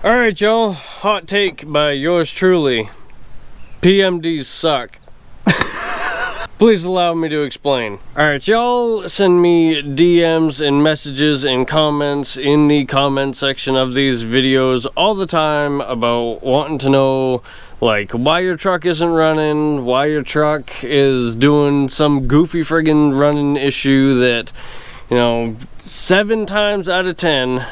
Alright y'all, hot take by yours truly. PMDs suck. Please allow me to explain. Alright, y'all send me DMs and messages and comments in the comment section of these videos all the time about wanting to know like why your truck isn't running, why your truck is doing some goofy friggin' running issue that, you know, 7 times out of 10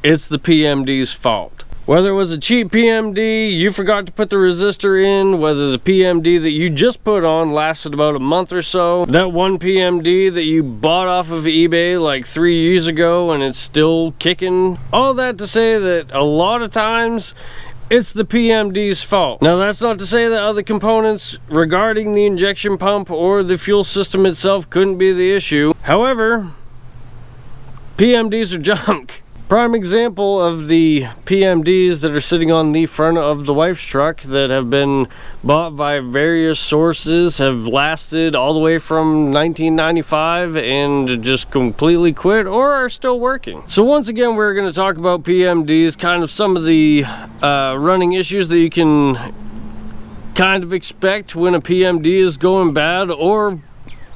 it's the PMD's fault. Whether it was a cheap PMD, you forgot to put the resistor in, whether the PMD that you just put on lasted about a month or so, that one PMD that you bought off of eBay like 3 years ago and it's still kicking. All that to say that a lot of times it's the PMD's fault. Now that's not to say that other components regarding the injection pump or the fuel system itself couldn't be the issue. However, PMDs are junk. Prime example of the PMDs that are sitting on the front of the wife's truck that have been bought by various sources have lasted all the way from 1995 and just completely quit or are still working. So once again, we're going to talk about PMDs, kind of some of the running issues that you can kind of expect when a PMD is going bad, or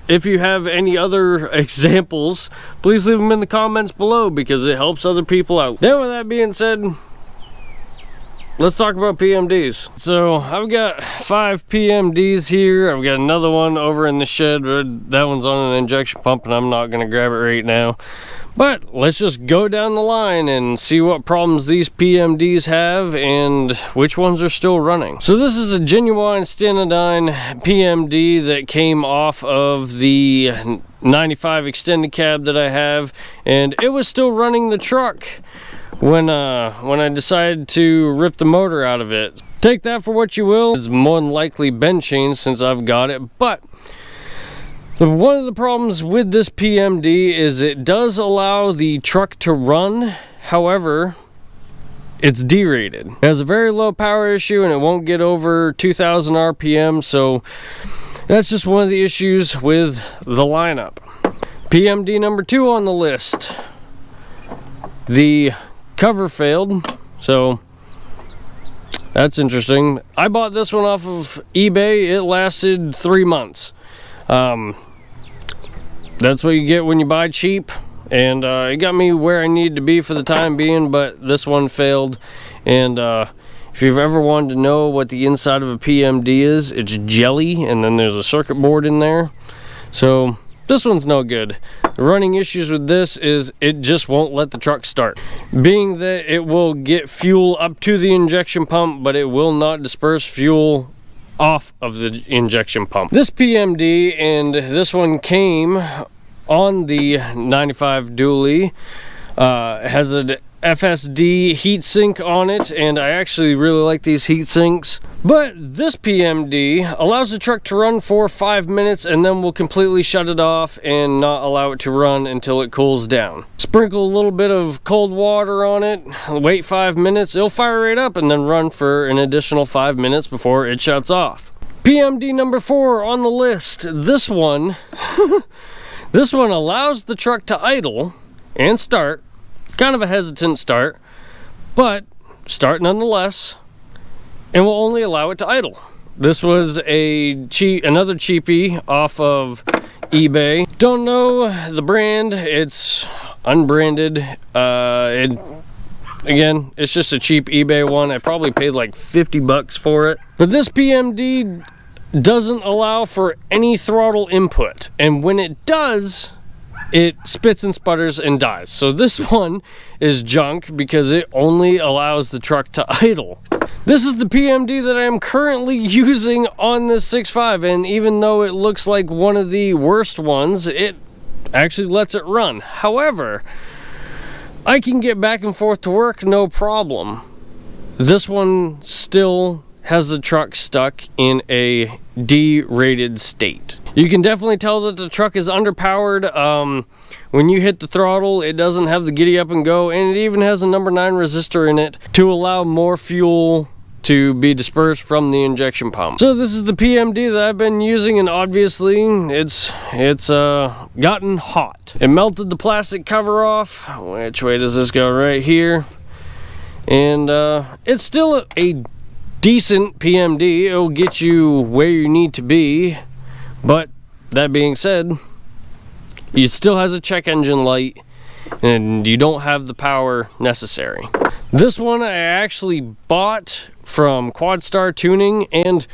if you have any other examples, please leave them in the comments below because it helps other people out. Then with that being said, let's talk about PMDs. So I've got 5 PMDs here. I've got another one over in the shed, but that one's on an injection pump and I'm not going to grab it right now. But let's just go down the line and see what problems these PMDs have and which ones are still running. So this is a genuine Stenodine PMD that came off of the 95 extended cab that I have, and it was still running the truck when I decided to rip the motor out of it. Take that for what you will. It's more than likely been changed since I've got it, but one of the problems with this PMD is it does allow the truck to run, however, it's derated. It has a very low power issue and it won't get over 2,000 RPM, so that's just one of the issues with the lineup. PMD number 2 on the list. The cover failed, so that's interesting. I bought this one off of eBay. It lasted 3 months. That's what you get when you buy cheap, and it got me where I need to be for the time being, but this one failed. And if you've ever wanted to know what the inside of a PMD is, it's jelly and then there's a circuit board in there. So this one's no good. The running issues with this is it just won't let the truck start, being that it will get fuel up to the injection pump, but it will not disperse fuel off of the injection pump. This PMD, and this one came on the 95 dually, has an FSD heat sink on it, and I actually really like these heat sinks. But this PMD allows the truck to run for 5 minutes and then will completely shut it off and not allow it to run until it cools down. Sprinkle a little bit of cold water on it, wait 5 minutes, it'll fire right up and then run for an additional 5 minutes before it shuts off. PMD number 4 on the list. This one this one allows the truck to idle and start. Kind of a hesitant start, but start nonetheless, and will only allow it to idle. This was another cheapie off of eBay. Don't know the brand, it's unbranded. Again, it's just a cheap eBay one. I probably paid like 50 bucks for it. But this PMD doesn't allow for any throttle input, and when it does, it spits and sputters and dies. So this one is junk because it only allows the truck to idle. This is the PMD that I am currently using on this 6.5, and even though it looks like one of the worst ones, it actually lets it run. However, I can get back and forth to work no problem. This one still has the truck stuck in a D-rated state. You can definitely tell that the truck is underpowered. When you hit the throttle, it doesn't have the giddy up and go, and it even has a number 9 resistor in it to allow more fuel to be dispersed from the injection pump. So this is the PMD that I've been using, and obviously it's gotten hot. It melted the plastic cover off. Which way does this go? Right here. And it's still a decent PMD. It'll get you where you need to be, but that being said, it still has a check engine light and you don't have the power necessary. This one I actually bought from QuadStar Tuning, and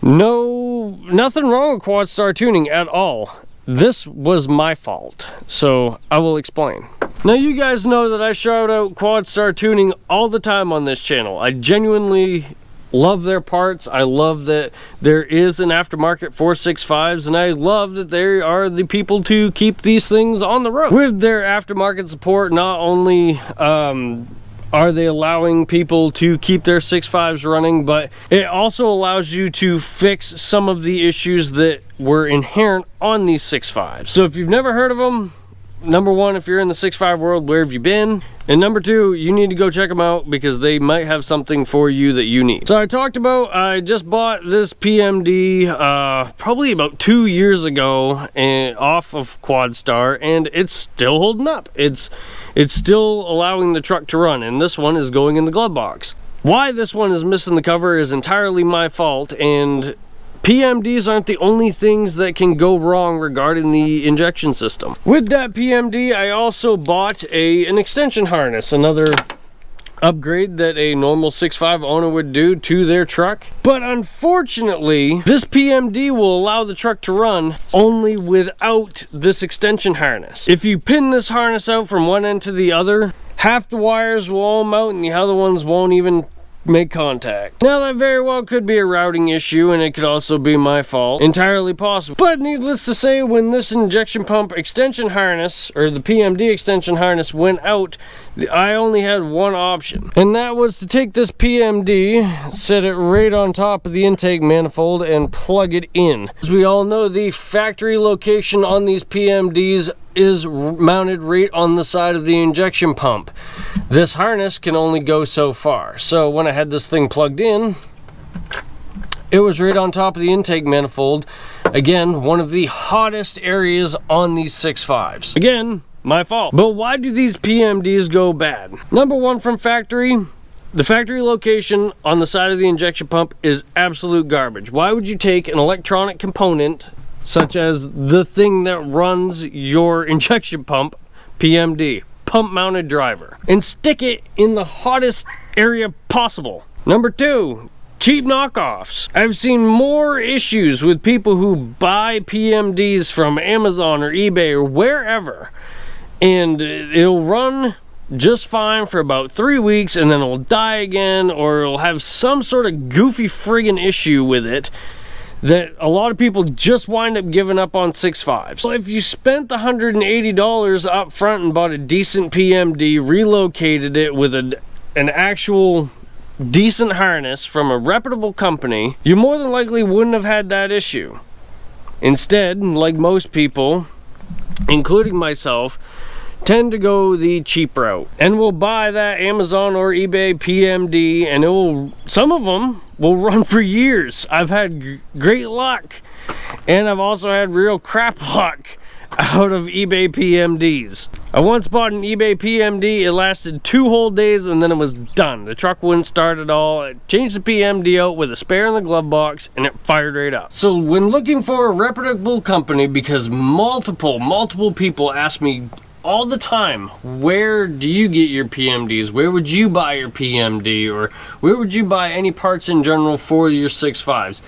nothing wrong with QuadStar Tuning at all. This was my fault, so I will explain. Now, you guys know that I shout out QuadStar Tuning all the time on this channel. I genuinely love their parts. I love that there is an aftermarket for 6.5s, and I love that they are the people to keep these things on the road. With their aftermarket support, not only are they allowing people to keep their 6.5s running, but it also allows you to fix some of the issues that were inherent on these 6.5s. So if you've never heard of them, number one, if you're in the 6.5 world, where have you been? And number two, you need to go check them out because they might have something for you that you need. So I talked about, I just bought this PMD probably about 2 years ago and off of QuadStar, and it's still holding up. It's still allowing the truck to run, and this one is going in the glove box. Why this one is missing the cover is entirely my fault, and PMDs aren't the only things that can go wrong regarding the injection system. With that PMD, I also bought an extension harness, another upgrade that a normal 6.5 owner would do to their truck. But unfortunately, this PMD will allow the truck to run only without this extension harness. If you pin this harness out from one end to the other, half the wires will all mount and the other ones won't even make contact. Now, that very well could be a routing issue, and it could also be my fault. Entirely possible. But needless to say, when this injection pump extension harness, or the PMD extension harness, went out, I only had one option, and that was to take this PMD, set it right on top of the intake manifold, and plug it in. As we all know, the factory location on these PMDs is mounted right on the side of the injection pump. This harness can only go so far. So when I had this thing plugged in, it was right on top of the intake manifold. Again, one of the hottest areas on these 6.5s. Again, my fault. But why do these PMDs go bad? Number one, from factory, the factory location on the side of the injection pump is absolute garbage. Why would you take an electronic component such as the thing that runs your injection pump, PMD, pump mounted driver, and stick it in the hottest area possible? Number two, cheap knockoffs. I've seen more issues with people who buy PMDs from Amazon or eBay or wherever, and it'll run just fine for about 3 weeks and then it'll die again, or it'll have some sort of goofy friggin' issue with it that a lot of people just wind up giving up on 6.5s. So if you spent the $180 up front and bought a decent PMD, relocated it with an actual decent harness from a reputable company, you more than likely wouldn't have had that issue. Instead, like most people, including myself, tend to go the cheap route and will buy that Amazon or eBay PMD, and some of them will run for years. I've had great luck, and I've also had real crap luck out of eBay PMDs. I once bought an eBay PMD, it lasted 2 whole days and then it was done. The truck wouldn't start at all. I changed the PMD out with a spare in the glove box and it fired right up. So when looking for a reputable company, because multiple people ask me all the time, where do you get your PMDs? Where would you buy your PMD? Or where would you buy any parts in general for your 6.5s?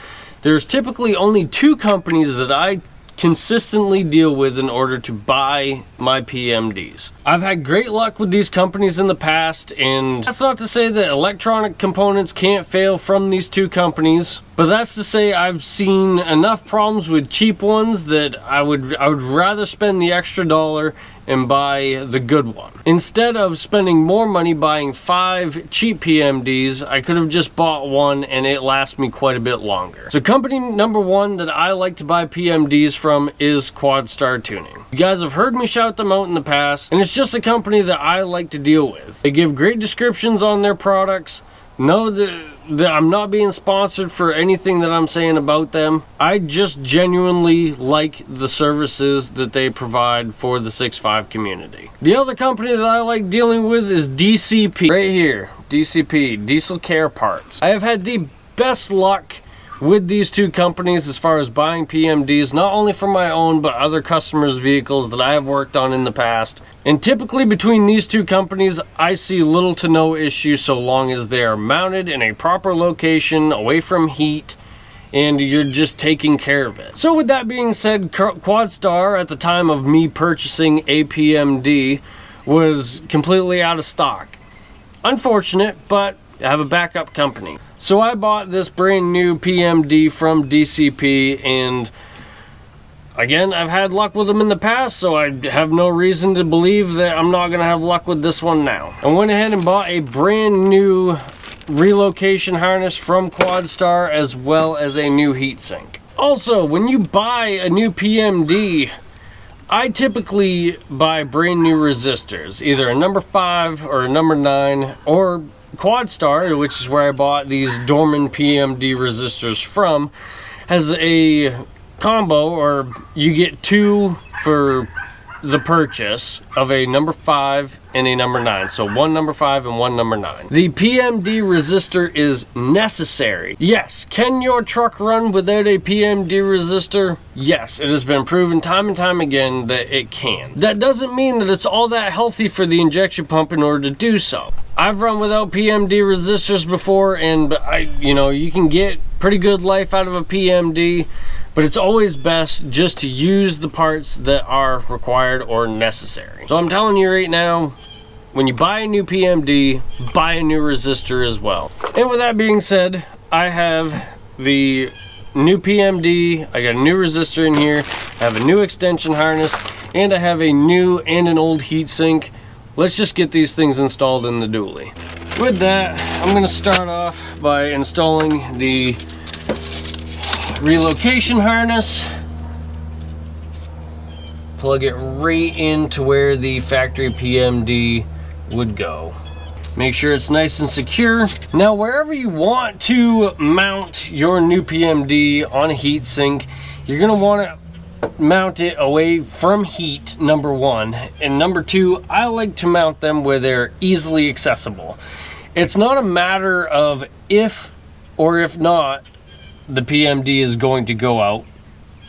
There's typically only 2 companies that I consistently deal with in order to buy my PMDs. I've had great luck with these companies in the past, and that's not to say that electronic components can't fail from these 2 companies, but that's to say I've seen enough problems with cheap ones that I would rather spend the extra dollar and buy the good one. Instead of spending more money buying 5 cheap PMDs, I could have just bought one and it lasts me quite a bit longer. So company number 1 that I like to buy PMDs from is QuadStar Tuning. You guys have heard me shout them out in the past, and it's just a company that I like to deal with. They give great descriptions on their products. know that I'm not being sponsored for anything that I'm saying about them. I just genuinely like the services that they provide for the 6.5 community. The other company that I like dealing with is DCP. Right here, DCP, Diesel Care Parts. I have had the best luck with these two companies as far as buying PMDs, not only for my own but other customers' vehicles that I have worked on in the past. And typically between these two companies, I see little to no issue so long as they are mounted in a proper location, away from heat, and you're just taking care of it. So with that being said, QuadStar at the time of me purchasing a PMD was completely out of stock. Unfortunate, but I have a backup company. So I bought this brand new PMD from DCP, and again, I've had luck with them in the past, so I have no reason to believe that I'm not going to have luck with this one now. I went ahead and bought a brand new relocation harness from QuadStar as well as a new heatsink. Also, when you buy a new PMD, I typically buy brand new resistors, either a number 5 or a number 9, or QuadStar, which is where I bought these Dorman PMD resistors from, has a combo, or you get 2 for the purchase of a number 5 and a number 9. So one number 5 and one number 9. The PMD resistor is necessary. Yes, can your truck run without a PMD resistor? Yes, it has been proven time and time again that it can. That doesn't mean that it's all that healthy for the injection pump in order to do so. I've run without PMD resistors before, and you can get pretty good life out of a PMD, but it's always best just to use the parts that are required or necessary. So I'm telling you right now, when you buy a new PMD, buy a new resistor as well. And with that being said, I have the new PMD, I got a new resistor in here, I have a new extension harness, and I have a new and an old heatsink. Let's just get these things installed in the dually. With that, I'm going to start off by installing the relocation harness. Plug it right into where the factory PMD would go. Make sure it's nice and secure. Now, wherever you want to mount your new PMD on a heatsink, you're going to want to mount it away from heat, number 1, and number 2, I like to mount them where they're easily accessible. It's not a matter of if or if not the PMD is going to go out.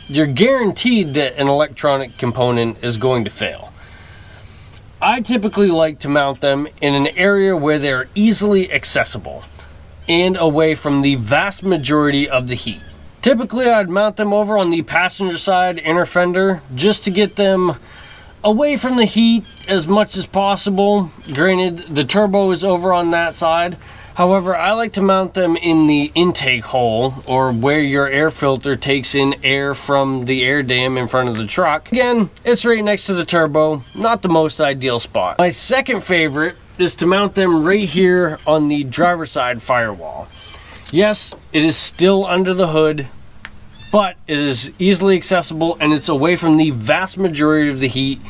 You're guaranteed that an electronic component is going to fail. I typically like to mount them in an area where they're easily accessible and away from the vast majority of the heat. Typically, I'd mount them over on the passenger side inner fender just to get them away from the heat as much as possible. Granted, the turbo is over on that side. However, I like to mount them in the intake hole, or where your air filter takes in air from the air dam in front of the truck. Again, it's right next to the turbo, not the most ideal spot. My second favorite is to mount them right here on the driver's side firewall. Yes, it is still under the hood, but it is easily accessible and it's away from the vast majority of the heat.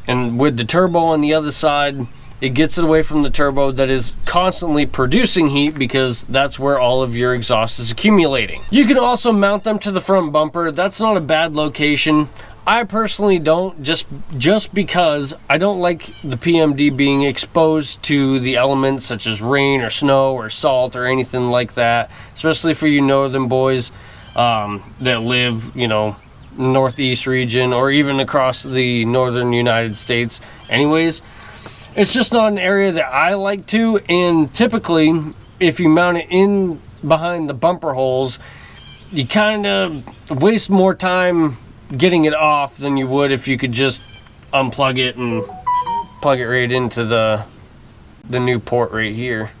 And with the turbo on the other side, it gets it away from the turbo that is constantly producing heat, because that's where all of your exhaust is accumulating. You can also mount them to the front bumper. That's not a bad location. I personally don't, just because I don't like the PMD being exposed to the elements such as rain or snow or salt or anything like that, especially for you northern boys that live, northeast region or even across the northern United States. Anyways, it's just not an area that I like to, and typically if you mount it in behind the bumper holes, you kind of waste more time getting it off than you would if you could just unplug it and plug it right into the new port right here.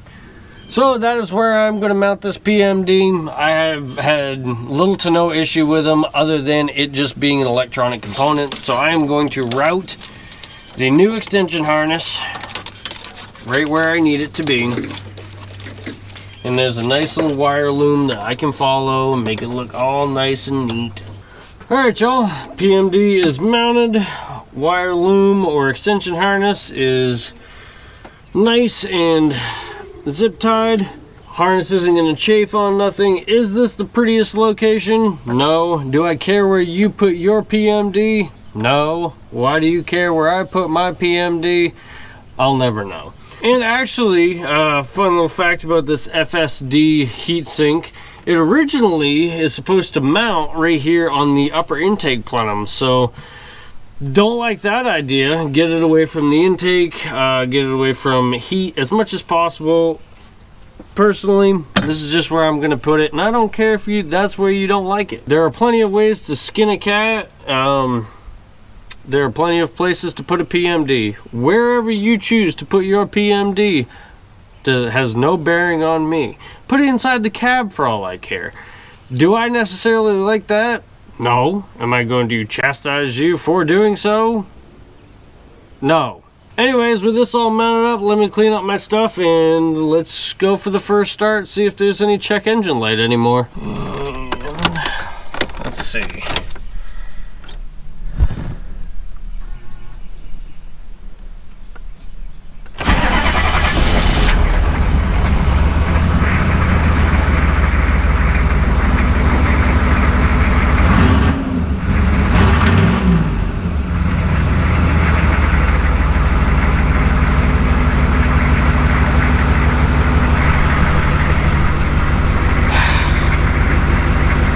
So that is where I'm going to mount this PMD. I have had little to no issue with them other than it just being an electronic component. So I am going to route the new extension harness right where I need it to be. And there's a nice little wire loom that I can follow and make it look all nice and neat. Alright y'all, PMD is mounted, wire loom or extension harness is nice and zip tied. Harness isn't gonna chafe on nothing. Is this the prettiest location? No. Do I care where you put your PMD? No. Why do you care where I put my PMD? I'll never know. And actually, fun little fact about this FSD heatsink, it originally is supposed to mount right here on the upper intake plenum, so don't like that idea. Get it away from the intake, get it away from heat as much as possible. Personally, this is just where I'm gonna put it, and I don't care if that's where you don't like it. There are plenty of ways to skin a cat. There are plenty of places to put a PMD. Wherever you choose to put your PMD has no bearing on me. Put it inside the cab for all I care. Do I necessarily like that? No. Am I going to chastise you for doing so? No. Anyways, with this all mounted up, let me clean up my stuff and let's go for the first start, see if there's any check engine light anymore. And let's see.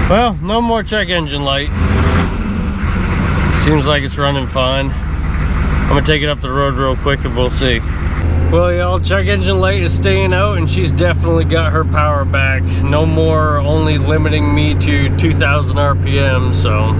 Well, no more check engine light. Seems like it's running fine. I'm gonna take it up the road real quick and we'll see. Well, y'all, check engine light is staying out and she's definitely got her power back. No more only limiting me to 2,000 RPM, so.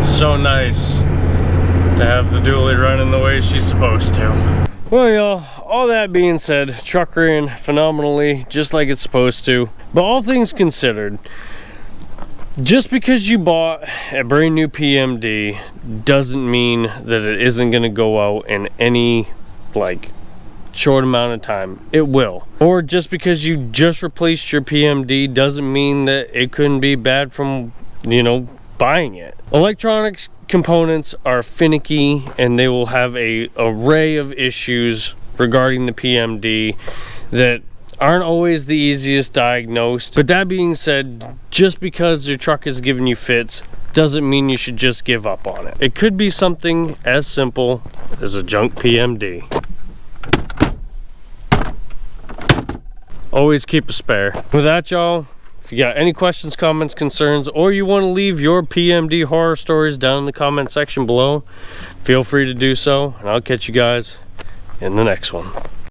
So nice to have the dually running the way she's supposed to. Well, y'all, all that being said, truck ran phenomenally, just like it's supposed to. But all things considered, just because you bought a brand new PMD doesn't mean that it isn't gonna go out in any, like, short amount of time. It will. Or just because you just replaced your PMD doesn't mean that it couldn't be bad from, you know, buying it. Electronics components are finicky and they will have a array of issues regarding the PMD that aren't always the easiest diagnosed. But that being said, just because your truck is giving you fits doesn't mean you should just give up on it. It could be something as simple as a junk PMD. Always keep a spare. With that, y'all, if you got any questions, comments, concerns, or you want to leave your PMD horror stories down in the comment section below, feel free to do so, and I'll catch you guys in the next one.